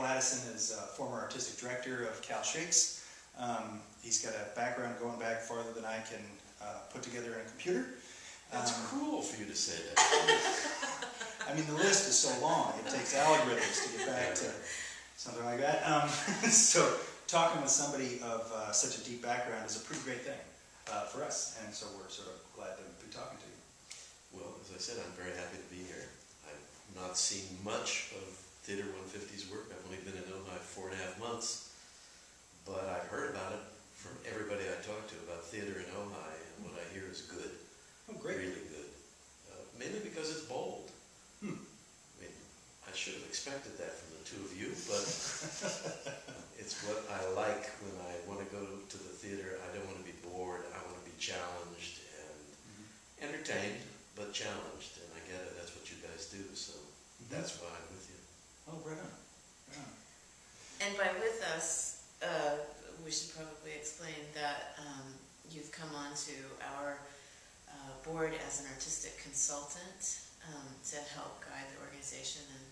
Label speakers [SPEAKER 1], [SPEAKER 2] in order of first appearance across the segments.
[SPEAKER 1] Addison is a former artistic director of Cal Shakes. He's got a background going back farther than I can put together in a computer.
[SPEAKER 2] That's cruel for you to say that.
[SPEAKER 1] I mean, the list is so long, it takes algorithms to get back to something like that. So talking with somebody of such a deep background is a pretty great thing for us, and so we're sort of glad to be talking to you.
[SPEAKER 2] Well, as I said, I'm very happy to be here. I've not seen much of Theater 150's work. I've only been in Ojai 4.5 months, but I've heard about it from everybody I talk to about theater in Ojai, and what I hear is good.
[SPEAKER 1] Oh, great.
[SPEAKER 2] Really good. Mainly because it's bold. I mean, I should have expected that from the two of you, but it's what I like when I want to go to the theater. I don't want to be bored. I want to be challenged and entertained, but challenged. And I get it. That's what you guys do. So that's why I'm with you.
[SPEAKER 1] Oh, right on. Right on.
[SPEAKER 3] And by with us, we should probably explain that you've come on to our board as an artistic consultant to help guide the organization and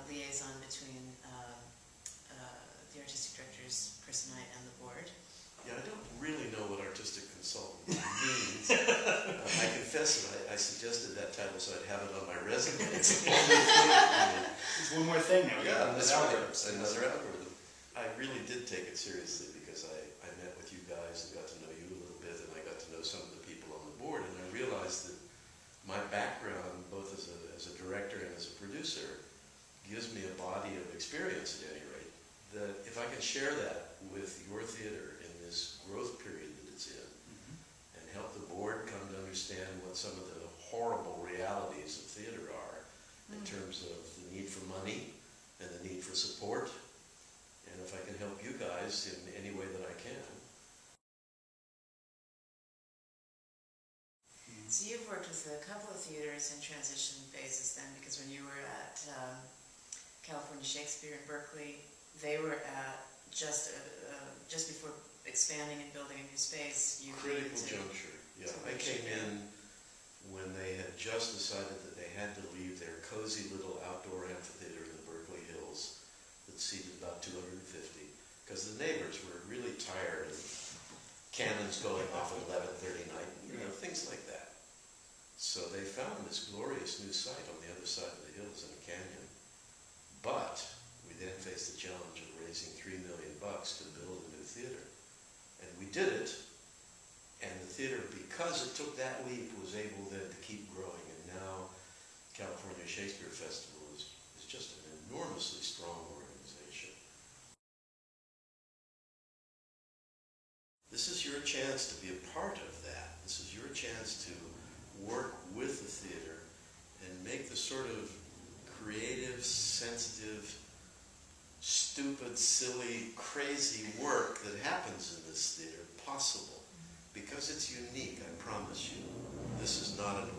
[SPEAKER 3] liaison between the artistic directors, Chris and the board.
[SPEAKER 2] Yeah, I don't really know what artistic consultant means. I confess that I suggested that title so I'd have it on my resume. It's a whole new thing for me.
[SPEAKER 1] There's one more thing now.
[SPEAKER 2] Yeah, that's right. Another algorithm. I really did take it seriously because I met with you guys and got to know you a little bit, and I got to know some of the people on the board, and I realized that my background, both as a director and as a producer, gives me a body of experience at any rate, that if I can share that with your theater in this growth period that it's in, and help the board come to understand what some of the horrible realities of theater are in terms of the need for money and the need for support, and if I can help you guys in any way that I can.
[SPEAKER 3] So you've worked with a couple of theaters in transition phases then, because when you were at California Shakespeare in Berkeley, they were at just before expanding and building a new space. You
[SPEAKER 2] Critical juncture. Yeah, I came in when they had just decided that they had to leave their cozy little outdoor amphitheater in the Berkeley Hills that seated about 250, because the neighbors were really tired of cannons going off at 11:30 night, things like that. So they found this glorious new site on the other side of the hills in a canyon. But we then faced the challenge of raising $3 million to build a new theater. And we did it, and the theater, because it took that leap, was able then to keep growing. And now California Shakespeare Festival is just an enormously strong organization. This is your chance to be a part of that. This is your chance to work with the theater and make the sort of creative, sensitive, stupid, silly, crazy work that happens in this theater possible. Because it's unique, I promise you. This is not an